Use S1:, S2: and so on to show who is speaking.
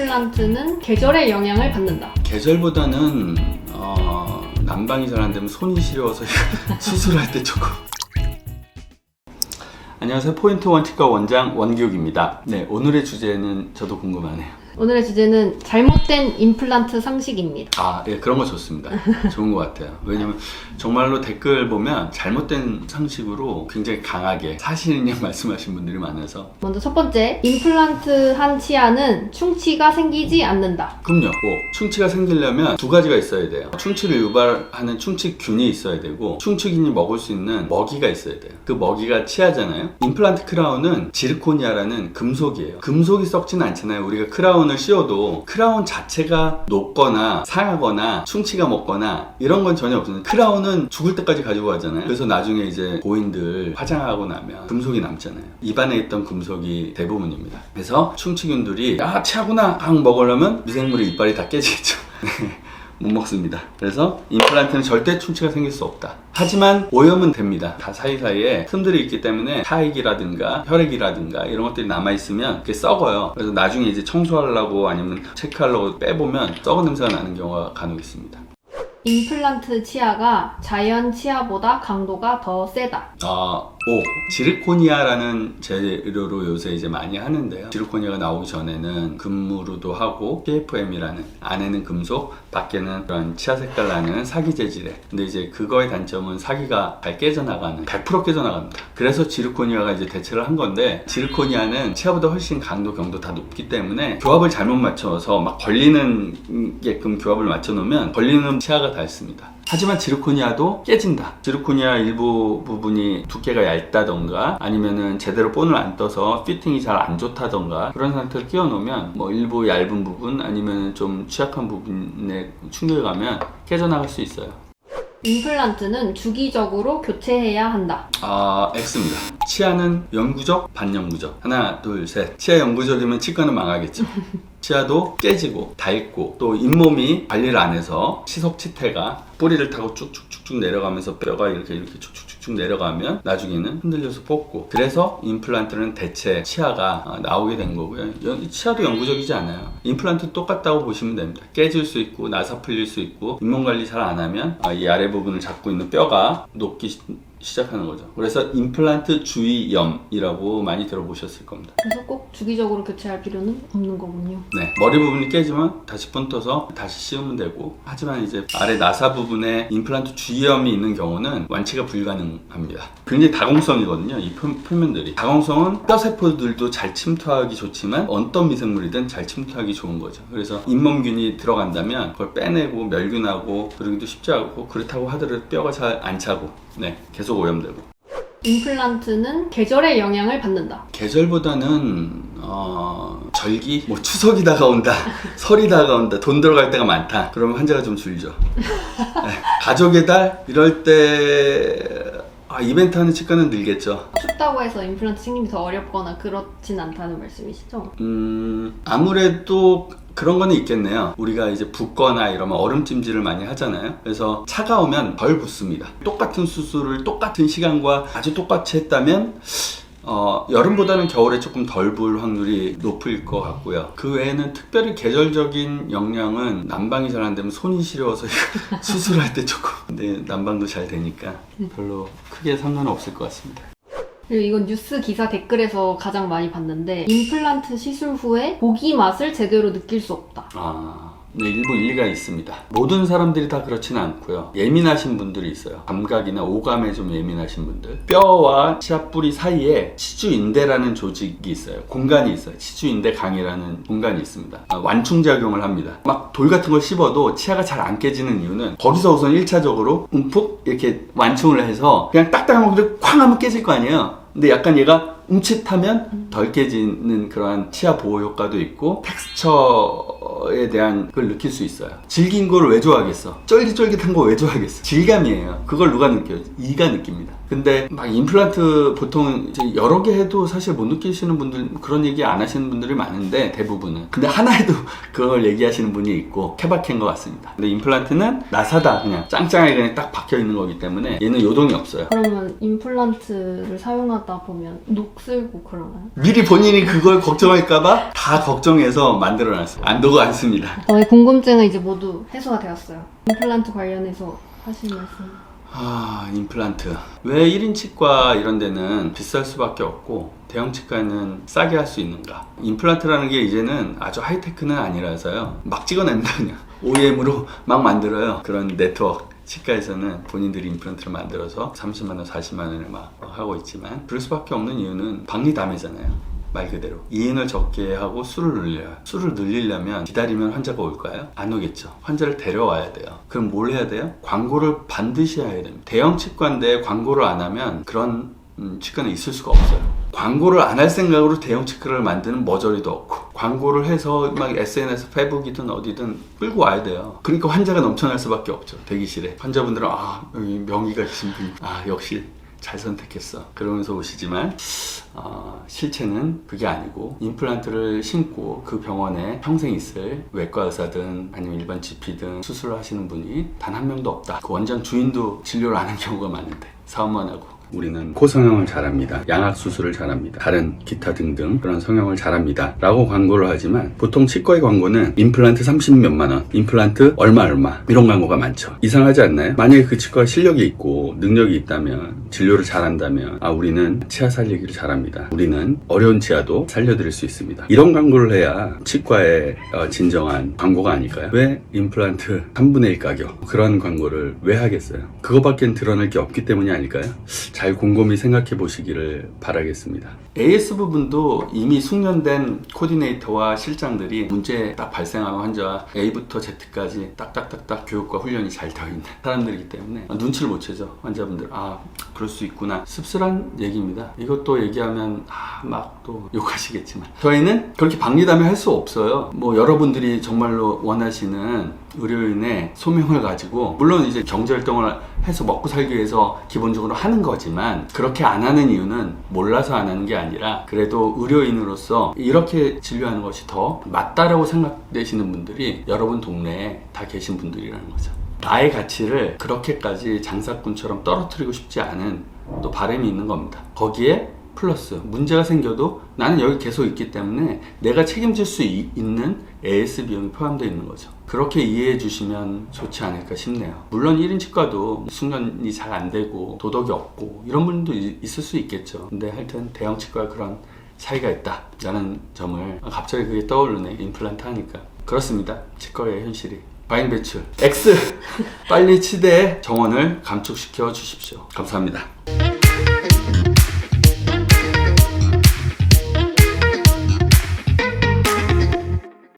S1: 임플란트는 계절의 영향을 받는다.
S2: 계절보다는 난방이 잘 안 되면 손이 시려워서 수술할 때 조금. 안녕하세요. 포인트 원치과 원장 원기욱입니다. 네, 오늘의 주제는 저도 궁금하네요.
S1: 오늘의 주제는 잘못된 임플란트 상식입니다.
S2: 예, 그런 거 좋습니다. 좋은 것 같아요. 왜냐면 정말로 댓글 보면 잘못된 상식으로 굉장히 강하게 사실이냐 말씀하신 분들이 많아서.
S1: 먼저 첫 번째, 임플란트 한 치아는 충치가 생기지 않는다.
S2: 그럼요. 충치가 생기려면 두 가지가 있어야 돼요. 충치를 유발하는 충치균이 있어야 되고, 충치균이 먹을 수 있는 먹이가 있어야 돼요. 그 먹이가 치아잖아요. 임플란트 크라운은 지르코니아라는 금속이에요. 금속이 썩지는 않잖아요. 우리가 크라운을 씌워도 크라운 자체가 녹거나 상하거나 충치가 먹거나 이런 건 전혀 없어요. 크라운은 죽을 때까지 가지고 가잖아요. 그래서 나중에 이제 고인들 화장하고 나면 금속이 남잖아요. 입안에 있던 금속이 대부분입니다. 그래서 충치균들이 치아구나 하고 먹으려면 미생물의 이빨이 다 깨지겠죠. 못 먹습니다. 그래서 임플란트는 절대 충치가 생길 수 없다. 하지만 오염은 됩니다. 다 사이사이에 틈들이 있기 때문에 타액이라든가 혈액이라든가 이런 것들이 남아있으면 그게 썩어요. 그래서 나중에 이제 청소하려고 아니면 체크하려고 빼보면 썩은 냄새가 나는 경우가 간혹 있습니다.
S1: 임플란트 치아가 자연 치아보다 강도가 더 세다.
S2: 지르코니아라는 재료로 요새 이제 많이 하는데요. 지르코니아가 나오기 전에는 금무르도 하고 PFM이라는, 안에는 금속, 밖에는 그런 치아 색깔 나는 사기 재질에. 근데 이제 그거의 단점은 사기가 잘 깨져나가는, 100% 깨져나갑니다. 그래서 지르코니아가 이제 대체를 한 건데, 지르코니아는 치아보다 훨씬 강도, 경도 다 높기 때문에 교합을 잘못 맞춰서 막 걸리는 게끔 교합을 맞춰 놓으면 걸리는 치아가 다 있습니다. 하지만 지르코니아도 깨진다. 지르코니아 일부 부분이 두께가 얇다던가 아니면은 제대로 본을 안 떠서 피팅이 잘 안 좋다던가 그런 상태를 끼워 놓으면 일부 얇은 부분 아니면 좀 취약한 부분에 충격이 가면 깨져나갈 수 있어요.
S1: 임플란트는 주기적으로 교체해야 한다.
S2: X입니다. 치아는 영구적, 반영구적. 하나, 둘, 셋. 치아 영구적이면 치과는 망하겠죠. 치아도 깨지고 닳고 또 잇몸이 관리를 안 해서 치석치태가 뿌리를 타고 쭉쭉쭉쭉 내려가면서 뼈가 이렇게 쭉쭉쭉쭉 내려가면 나중에는 흔들려서 뽑고, 그래서 임플란트는 대체 치아가 나오게 된 거고요. 치아도 영구적이지 않아요. 임플란트 똑같다고 보시면 됩니다. 깨질 수 있고 나사 풀릴 수 있고 잇몸 관리 잘 안 하면 이 아래 부분을 잡고 있는 뼈가 녹기 시작하는 거죠. 그래서 임플란트 주의염이라고 많이 들어보셨을 겁니다.
S1: 그래서 꼭 주기적으로 교체할 필요는 없는 거군요.
S2: 네, 머리 부분이 깨지면 다시 본떠서 다시 씌우면 되고, 하지만 이제 아래 나사 부분에 임플란트 주의염이 있는 경우는 완치가 불가능합니다. 굉장히 다공성이거든요, 이 표면들이. 다공성은 뼈세포들도 잘 침투하기 좋지만 어떤 미생물이든 잘 침투하기 좋은 거죠. 그래서 잇몸균이 들어간다면 그걸 빼내고 멸균하고 그러기도 쉽지 않고, 그렇다고 하더라도 뼈가 잘 안 차고 계속 오염되고.
S1: 임플란트는 계절의 영향을 받는다.
S2: 계절보다는 절기? 추석이 다가온다, 설이 다가온다, 돈 들어갈 때가 많다, 그러면 환자가 좀 줄죠. 가족의 달? 이럴 때 이벤트 하는 치과는 늘겠죠.
S1: 춥다고 해서 임플란트 생김이 더 어렵거나 그렇진 않다는 말씀이시죠?
S2: 아무래도 그런 거는 있겠네요. 우리가 이제 붓거나 이러면 얼음찜질을 많이 하잖아요. 그래서 차가우면 덜 붓습니다. 똑같은 수술을 똑같은 시간과 아주 똑같이 했다면 여름보다는 겨울에 조금 덜 부을 확률이 높을 것 같고요. 그 외에는 특별히 계절적인 영향은 난방이 잘 안 되면 손이 시려워서 수술할 때 조금. 근데 난방도 잘 되니까 별로 크게 상관은 없을 것 같습니다.
S1: 그리고 이건 뉴스 기사 댓글에서 가장 많이 봤는데, 임플란트 시술 후에 고기 맛을 제대로 느낄 수 없다.
S2: 네, 일부 일리가 있습니다. 모든 사람들이 다 그렇지는 않고요. 예민하신 분들이 있어요. 감각이나 오감에 좀 예민하신 분들. 뼈와 치아 뿌리 사이에 치주인대라는 조직이 있어요. 공간이 있어요. 치주인대 강이라는 공간이 있습니다. 완충작용을 합니다. 막 돌 같은 걸 씹어도 치아가 잘 안 깨지는 이유는 거기서 우선 1차적으로 움푹 이렇게 완충을 해서 그냥 딱딱한 것들 쾅 하면 깨질 거 아니에요. 근데 약간 얘가 움칫하면 덜 깨지는 그러한 치아 보호 효과도 있고, 텍스처에 대한 걸 느낄 수 있어요. 질긴 걸 왜 좋아하겠어? 쫄깃쫄깃한 거 왜 좋아하겠어? 질감이에요. 그걸 누가 느껴요? 이가 느낍니다. 근데 막 임플란트 보통 이제 여러 개 해도 사실 못 느끼시는 분들, 그런 얘기 안 하시는 분들이 많은데 대부분은. 근데 하나 해도 그걸 얘기하시는 분이 있고 케바케인 것 같습니다. 근데 임플란트는 나사다 그냥 짱짱하게 그냥 딱 박혀 있는 거기 때문에 얘는 요동이 없어요.
S1: 그러면 임플란트를 사용하다 보면 녹슬고 그러나요?
S2: 미리 본인이 그걸 걱정할까봐 다 걱정해서 만들어놨어요. 안 녹아 않습니다.
S1: 저의 궁금증은 이제 모두 해소가 되었어요. 임플란트 관련해서 하신 말씀.
S2: 임플란트. 왜 1인 치과 이런 데는 비쌀 수밖에 없고 대형 치과는 싸게 할 수 있는가? 임플란트라는 게 이제는 아주 하이테크는 아니라서요. 막 찍어냅니다 그냥. OEM으로 막 만들어요. 그런 네트워크. 치과에서는 본인들이 임플란트를 만들어서 30만원, 40만원을 막 하고 있지만 그럴 수밖에 없는 이유는 박리담회잖아요. 말 그대로 이인을 적게 하고 수를 늘려요. 수를 늘리려면 기다리면 환자가 올까요? 안 오겠죠. 환자를 데려와야 돼요. 그럼 뭘 해야 돼요? 광고를 반드시 해야 됩니다. 대형 치과인데 광고를 안 하면 그런 치과는 있을 수가 없어요. 광고를 안 할 생각으로 대형 치과를 만드는 머저리도 없고, 광고를 해서 막 SNS, 페북이든 어디든 끌고 와야 돼요. 그러니까 환자가 넘쳐날 수밖에 없죠. 대기실에 환자분들은 여기 명의가 있으신 분이 역시 잘 선택했어 그러면서 오시지만 실체는 그게 아니고, 임플란트를 신고 그 병원에 평생 있을 외과 의사든 아니면 일반 GP든 수술을 하시는 분이 단 한 명도 없다. 그 원장 주인도 진료를 안 하는 경우가 많은데 사업만 하고. 우리는 코 성형을 잘합니다. 양악 수술을 잘합니다. 다른 기타 등등 그런 성형을 잘합니다 라고 광고를 하지만, 보통 치과의 광고는 임플란트 30몇만 원, 임플란트 얼마 이런 광고가 많죠. 이상하지 않나요? 만약에 그 치과에 실력이 있고 능력이 있다면, 진료를 잘한다면 우리는 치아 살리기를 잘합니다. 우리는 어려운 치아도 살려드릴 수 있습니다. 이런 광고를 해야 치과의 진정한 광고가 아닐까요? 왜 임플란트 3분의 1 가격, 그런 광고를 왜 하겠어요? 그거밖엔 드러낼 게 없기 때문이 아닐까요? 잘 곰곰이 생각해 보시기를 바라겠습니다. AS 부분도 이미 숙련된 코디네이터와 실장들이 문제 딱 발생하는 환자와 A부터 Z까지 딱딱딱딱 교육과 훈련이 잘 되어 있는 사람들이기 때문에 눈치를 못 채죠. 환자분들 그럴 수 있구나. 씁쓸한 얘기입니다. 이것도 얘기하면 막 또 욕하시겠지만, 저희는 그렇게 박리담회 할 수 없어요. 뭐 여러분들이 정말로 원하시는 의료인의 소명을 가지고, 물론 이제 경제활동을 해서 먹고 살기 위해서 기본적으로 하는 거지만, 그렇게 안 하는 이유는 몰라서 안 하는 게 아니라, 그래도 의료인으로서 이렇게 진료하는 것이 더 맞다라고 생각되시는 분들이 여러분 동네에 다 계신 분들이라는 거죠. 나의 가치를 그렇게까지 장사꾼처럼 떨어뜨리고 싶지 않은 또 바람이 있는 겁니다. 거기에 플러스 문제가 생겨도 나는 여기 계속 있기 때문에 내가 책임질 수 있는 AS 비용이 포함되어 있는 거죠. 그렇게 이해해 주시면 좋지 않을까 싶네요. 물론 1인 치과도 숙련이 잘 안 되고 도덕이 없고 이런 분도 있을 수 있겠죠. 근데 하여튼 대형 치과와 그런 차이가 있다라는 점을 갑자기 그게 떠오르네. 임플란트 하니까. 그렇습니다. 치과의 현실이. 과잉 배출 X 빨리 치대의 정원을 감축시켜 주십시오. 감사합니다.